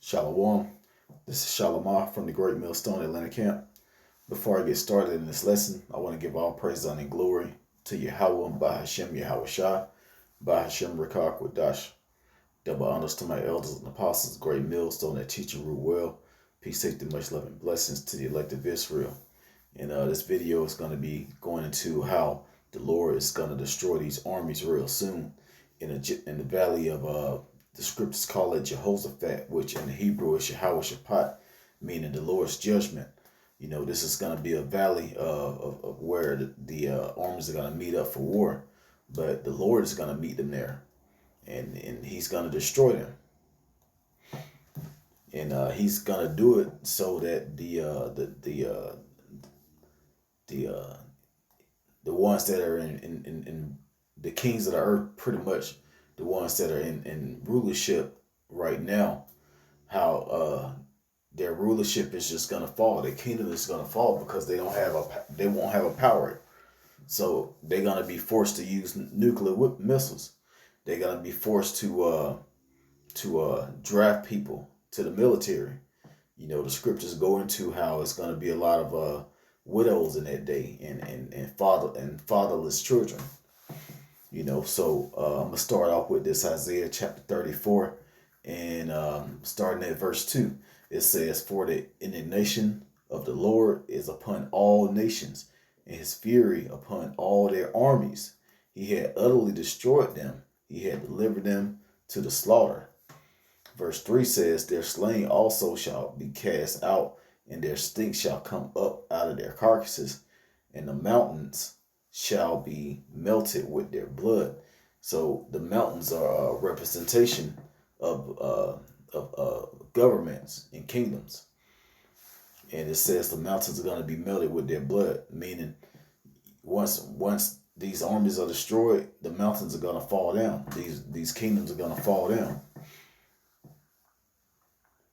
Shalom. This is Shalimar from the Great Millstone Atlanta Camp. Before I get started in this lesson, I want to give all praise, honor, and glory to Yahweh, by Hashem, Yahweh Shah, by Hashem, Rakak, Wadash. Double honors to my elders and apostles, Great Millstone, that teach and rule well. Peace, safety, much love, and blessings to the elect of Israel. And this video is going to be going into how the Lord is going to destroy these armies real soon in the valley of the scriptures call it Jehoshaphat, which in the Hebrew is Yehoshaphat, meaning the Lord's judgment. You know, this is going to be a valley of where the armies are going to meet up for war, but the Lord is going to meet them there, and He's going to destroy them, and He's going to do it so that the ones that are in the kings of the earth, pretty much the ones that are in rulership right now, how their rulership is just gonna fall. Their kingdom is gonna fall because they won't have a power. So they're gonna be forced to use nuclear missiles. They're gonna be forced to draft people to the military. You know, the scriptures go into how it's gonna be a lot of widows in that day and fatherless children. You know, so I'm gonna start off with this Isaiah chapter 34, and starting at verse 2. It says, "For the indignation of the Lord is upon all nations, and His fury upon all their armies. He had utterly destroyed them; He had delivered them to the slaughter." Verse 3 says, "Their slain also shall be cast out, and their stink shall come up out of their carcasses, and the mountains shall be melted with their blood." So the mountains are a representation of governments and kingdoms, and it says the mountains are going to be melted with their blood, meaning once these armies are destroyed, the mountains are going to fall down. These kingdoms are going to fall down.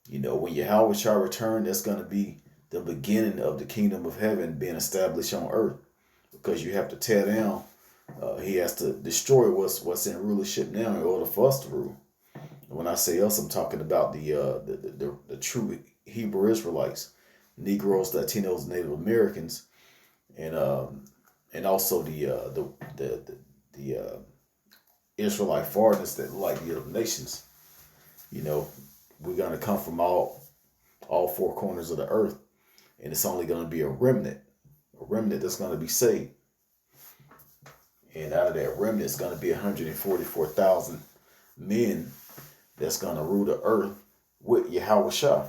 You know, when Yahweh shall return, that's going to be the beginning of the kingdom of heaven being established on earth, because you have to tear down. He has to destroy what's in rulership now in order for us to rule. When I say us, I'm talking about the true Hebrew Israelites, Negroes, Latinos, Native Americans, and also the Israelite foreigners that like the other nations. You know, we're gonna come from all four corners of the earth, and it's only gonna be a remnant that's gonna be saved. And out of that remnant, it's gonna be 144,000 men that's going to rule the earth with Yahweh Shah.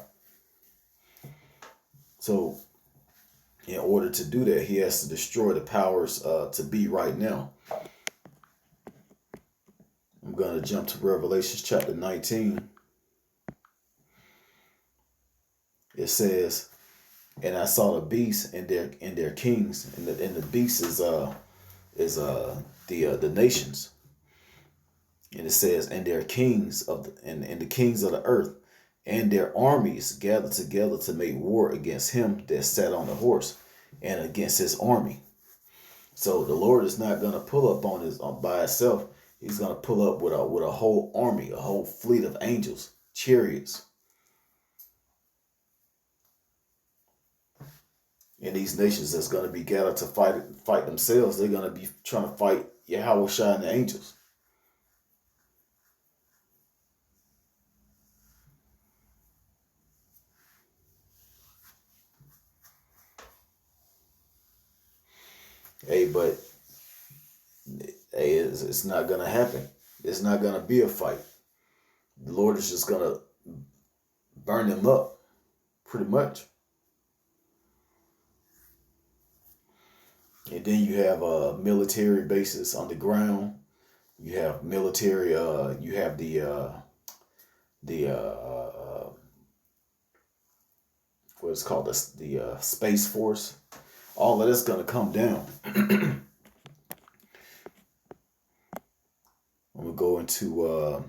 So in order to do that, He has to destroy the powers to be right now. I'm going to jump to Revelation chapter 19. It says, "And I saw the beasts and their kings," and the beasts is the nations. And it says, "And their kings and the kings of the earth, and their armies gathered together to make war against him that sat on the horse, and against his army." So the Lord is not going to pull up by himself. He's going to pull up with a whole army, a whole fleet of angels, chariots. And these nations that's going to be gathered to fight themselves, they're going to be trying to fight Yahweh Shah and the angels. But it's not going to happen. It's not going to be a fight. The Lord is just going to burn them up, pretty much. And then you have military bases on the ground. You have military. You have what's called the Space Force. All of that's going to come down. I'm going to go into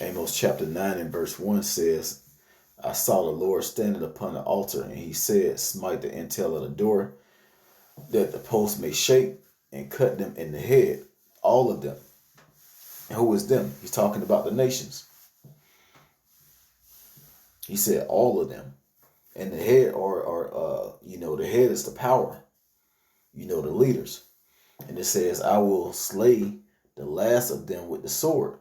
Amos chapter 9 and verse 1 says, "I saw the Lord standing upon the altar, and He said, Smite the intel of the door, that the post may shake, and cut them in the head. all of them. And who is them? He's talking about the nations. He said all of them. And the head the head is the power, the leaders. And it says, I will slay the last of them with the sword.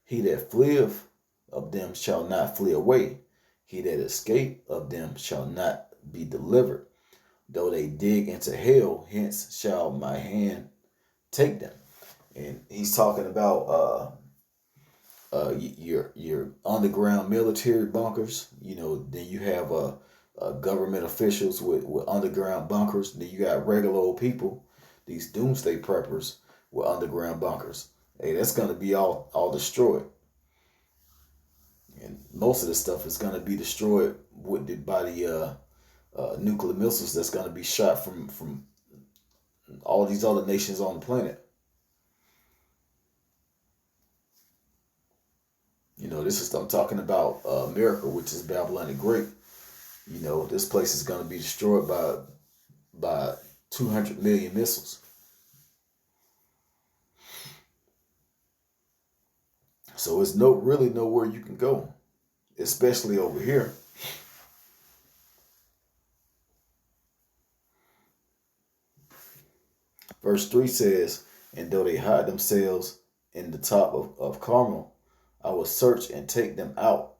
He that fleeth of them shall not flee away. He that escape of them shall not be delivered. Though they dig into hell, hence shall my hand take them. And he's talking about your underground military bunkers. Then you have government officials with underground bunkers. Then you got regular old people, these doomsday preppers with underground bunkers. Hey, that's gonna be all destroyed. And most of this stuff is gonna be destroyed by the nuclear missiles that's gonna be shot from all these other nations on the planet. I'm talking about America, which is Babylon the Great. This place is going to be destroyed by 200 million missiles. So it's really nowhere you can go, especially over here. Verse 3 says, and though they hide themselves in the top of Carmel, I will search and take them out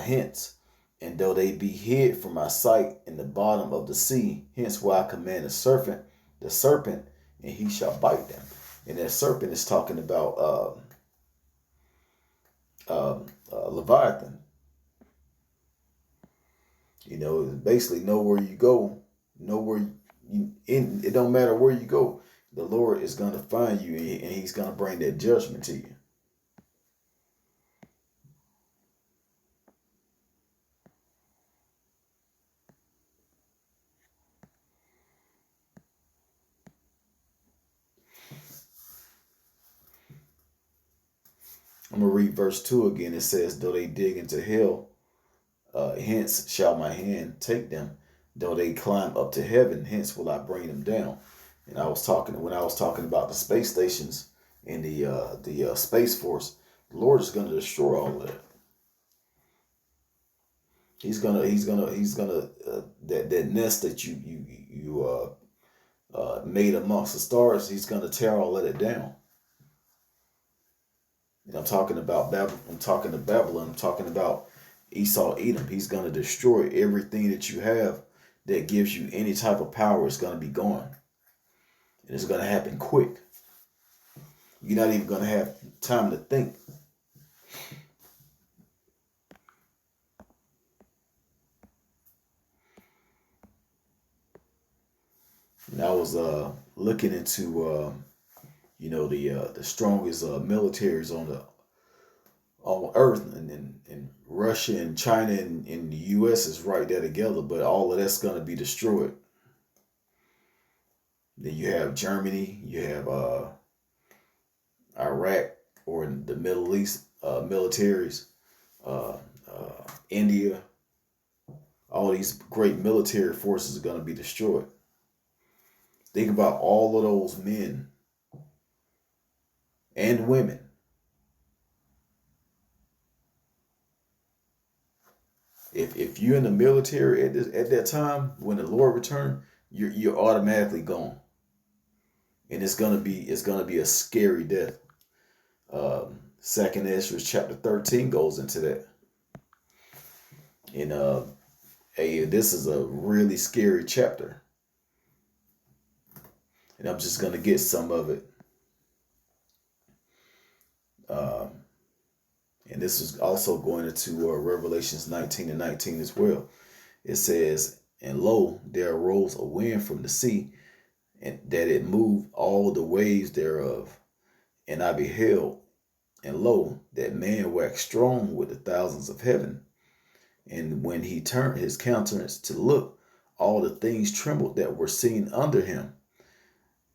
hence. And though they be hid from my sight in the bottom of the sea, hence will I command the serpent, and he shall bite them. And that serpent is talking about Leviathan. Basically nowhere you go, it don't matter where you go, the Lord is going to find you, and he's going to bring that judgment to you. I'm going to read verse 2 again. It says, though they dig into hell, hence shall my hand take them. Though they climb up to heaven, hence will I bring them down. And when I was talking about the space stations and the Space Force, the Lord is going to destroy all of that. He's gonna that nest that you made amongst the stars. He's gonna tear all of it down. And I'm talking about Babylon. I'm talking to Babylon. I'm talking about Esau, Edom. He's gonna destroy everything that you have that gives you any type of power. It's gonna be gone, and it's gonna happen quick. You're not even gonna have time to think. And I was looking into the strongest militaries on Earth, and Russia and China and the U.S. is right there together, but all of that's gonna be destroyed. Then you have Germany, you have Iraq or the Middle East militaries, India. All these great military forces are gonna be destroyed. Think about all of those men and women. If you're in the military at that time when the Lord returned, you're automatically gone, and it's gonna be a scary death. Second Ezra chapter 13 goes into that, and this is a really scary chapter. And I'm just going to get some of it. And this is also going into Revelations 19:19 as well. It says, and lo, there arose a wind from the sea, and that it moved all the waves thereof. And I beheld, and lo, that man waxed strong with the thousands of heaven. And when he turned his countenance to look, all the things trembled that were seen under him.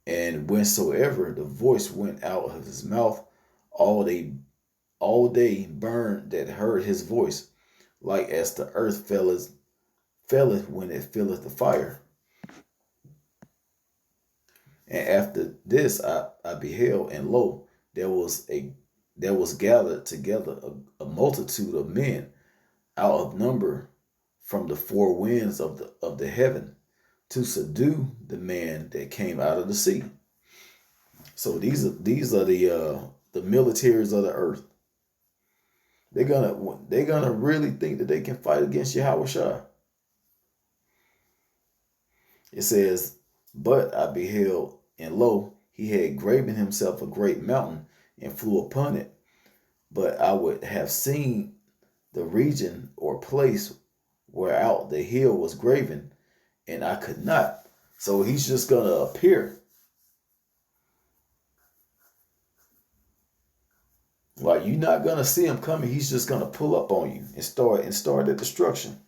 And whensoever the voice went out of his mouth, all they burned that heard his voice, like as the earth felleth when it filleth the fire. And after this I I beheld, and lo, there was gathered together a multitude of men out of number from the four winds of the heaven to subdue the man that came out of the sea. So these are the militaries of the earth. They're gonna really think that they can fight against Yahweh Shai. It says, but I beheld, and lo, he had graven himself a great mountain and flew upon it. But I would have seen the region or place whereout the hill was graven, and I could not. So he's just gonna appear. Like, you're not gonna see him coming. He's just gonna pull up on you and start the destruction.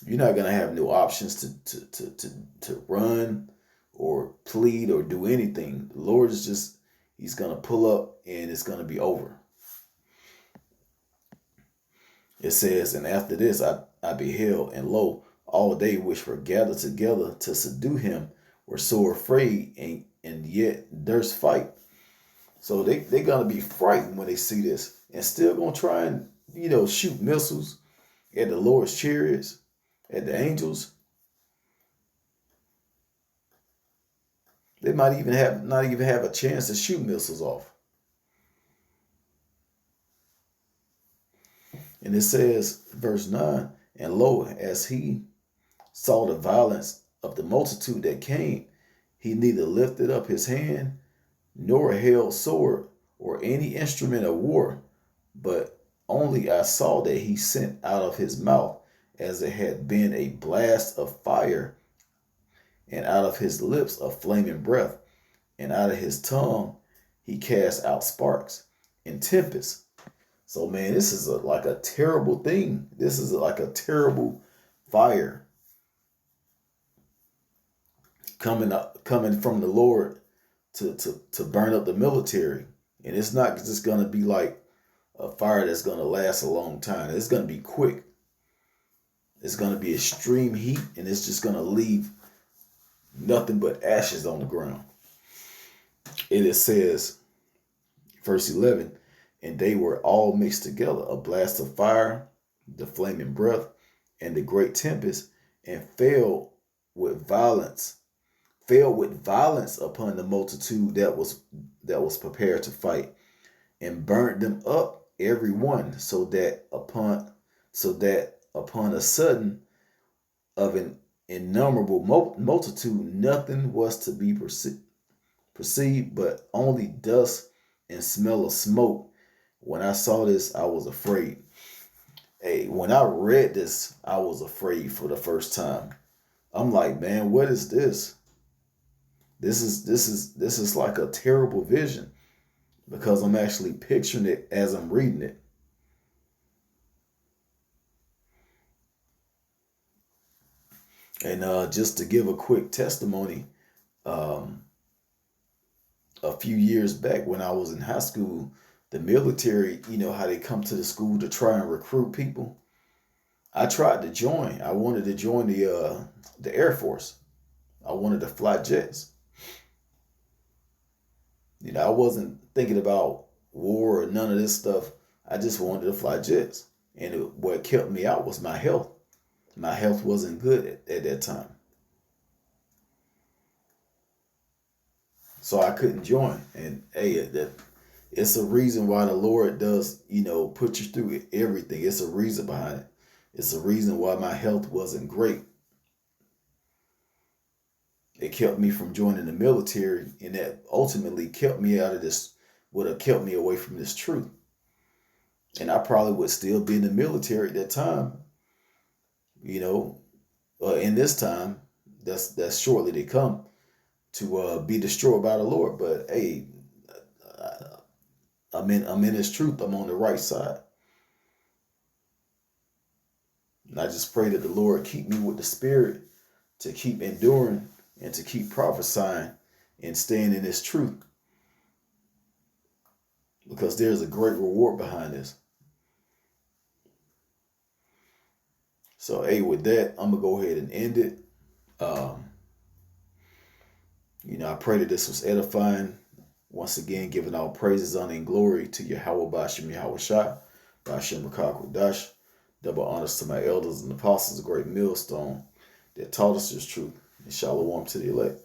You're not gonna have no options to run or plead or do anything. The Lord is just, he's gonna pull up and it's gonna be over. It says, and after this I beheld, and lo, all they which were gathered together to subdue him were so afraid and yet durst fight. So they're gonna be frightened when they see this, and still gonna try and shoot missiles at the Lord's chariots, at the angels. They might even not even have a chance to shoot missiles off. And it says, verse 9, and lo, as he saw the violence of the multitude that came, he neither lifted up his hand nor held sword or any instrument of war, but only I saw that he sent out of his mouth as it had been a blast of fire, and out of his lips a flaming breath, and out of his tongue he cast out sparks and tempests. So man, this is like a terrible thing. This is like a terrible fire coming from the Lord to burn up the military. And it's not just gonna be like a fire that's gonna last a long time. It's gonna be quick. It's gonna be extreme heat, and it's just gonna leave nothing but ashes on the ground. And it says, verse 11, and they were all mixed together, a blast of fire, the flaming breath, and the great tempest, and fell with violence upon the multitude that was prepared to fight, and burnt them up every one, so that upon a sudden of an innumerable multitude nothing was to be perceived but only dust and smell of smoke. When I saw this, I was afraid. Hey, when I read this, I was afraid for the first time. I'm like, man, what is this? This is like a terrible vision, because I'm actually picturing it as I'm reading it. And just to give a quick testimony, a few years back when I was in high school, the military, how they come to the school to try and recruit people. I tried to join. I wanted to join the Air Force. I wanted to fly jets. I wasn't thinking about war or none of this stuff. I just wanted to fly jets. And what kept me out was my health. My health wasn't good at that time. So I couldn't join. And hey, it's a reason why the Lord does, put you through everything. It's a reason behind it. It's a reason why my health wasn't great. It kept me from joining the military, and that ultimately kept me out of this, would have kept me away from this truth. And I probably would still be in the military at that time, in this time, that's shortly to come, to be destroyed by the Lord. But hey, I'm in His truth. I'm on the right side. And I just pray that the Lord keep me with the spirit to keep enduring and to keep prophesying and staying in His truth, because there's a great reward behind this. So, hey, with that, I'm going to go ahead and end it. I pray that this was edifying. Once again, giving all praises, honor, and glory to Yahweh Bashim Yahweh Shah, Bashim Dash. Double honors to my elders and apostles, a great millstone that taught us this truth. And shalom to the elect.